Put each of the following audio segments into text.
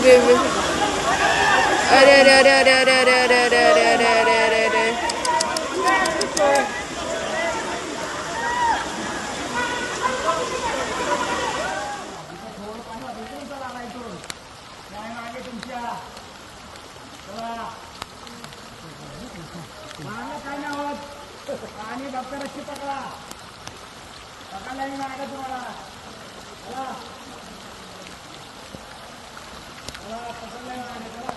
अरे अरे अरे अरे अरे अरे अरे अरे अरे अरे अरे अरे अरे आणि डॉक्टर रस्सी पकडा पकडला नाही मागा तुम्हाला पकडला नाही चला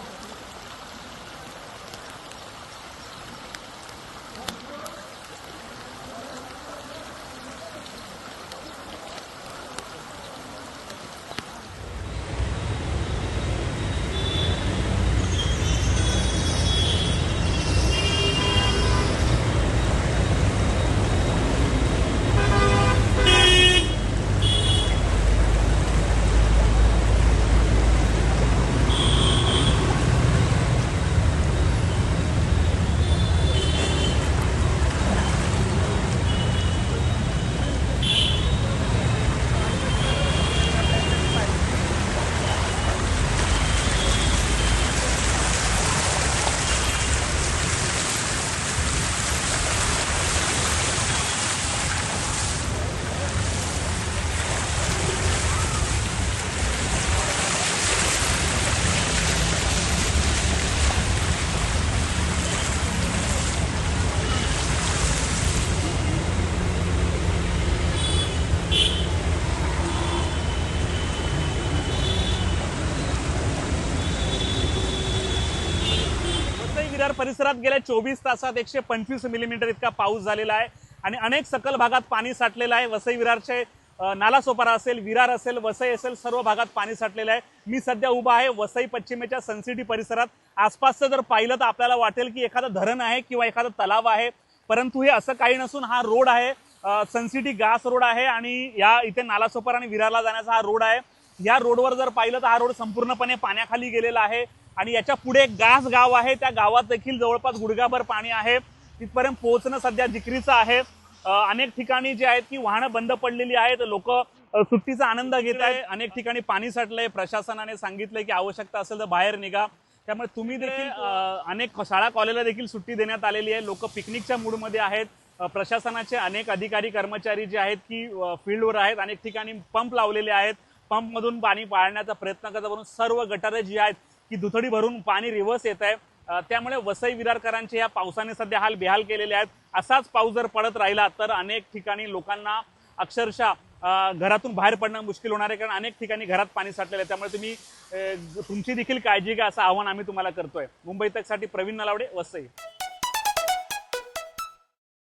विरार परिसरात गेल्या 24 तासात 125 मिलीमीटर इतका पाऊस झालेला आहे आणि अनेक सखल भागात पाणी साठलेलं आहे। वसई विरारचे नालासोपारा असेल, विरार असेल, वसई असेल, सर्व भागात पाणी साठलेलं आहे। मी सध्या उभा आहे वसई पश्चिमेच्या सनसिटी परिसरात। आसपासचं जर पाहिलं तर आपल्याला वाटेल की एखादं धरण आहे किंवा एखादं तलाव आहे, परंतु हे असं काही नसून हा रोड आहे, सनसिटी गास रोड आहे आणि या इथे नालासोपारा आणि विरारला जाण्याचा हा रोड आहे। या रोडवर जर पाहिलं तर हा रोड संपूर्णपणे पाण्याखाली गेलेला आहे आणि याच्या पुढे एक गास गाव आहे, त्या गावात देखील जवळपास गुडघाभर पाणी आहे। तिथपर्यंत पोहोचणं सध्या जिकरीचं आहे। अनेक ठिकाणी जे आहेत की वाहनं बंद पडलेली आहेत, लोक सुट्टीचा आनंद घेत आहेत। अनेक ठिकाणी पाणी साठलंय, प्रशासनाने सांगितलंय की आवश्यकता असेल तर बाहेर निघा। त्यामुळे तुम्ही देखील अनेक शाळा कॉलेजला देखील सुट्टी देण्यात आलेली आहे। लोक पिकनिकच्या मूडमध्ये आहेत। प्रशासनाचे अनेक अधिकारी कर्मचारी जे आहेत की फील्डवर आहेत, अनेक ठिकाणी पंप लावलेले आहेत, पंपमधून पाणी पाळण्याचा प्रयत्न करत म्हणून सर्व गटारे जी आहेत की दुथडी भरून पाणी रिव्हर्स येत आहे। त्यामुळे वसई विरारकरांचे या पावसाने सध्या हाल बेहाल केलेले आहेत। असाच पाऊस जर पडत राहिला तर अनेक ठिकाणी लोकांना अक्षरशः घरातून बाहेर पडणं मुश्किल होणार आहे, कारण अनेक ठिकाणी घरात पाणी साठलेलं आहे। त्यामुळे तुम्ही तुमची देखील काळजी घ्या असं आवाहन आम्ही तुम्हाला करतोय। मुंबई तकसाठी प्रवीण नलावडे, वसई।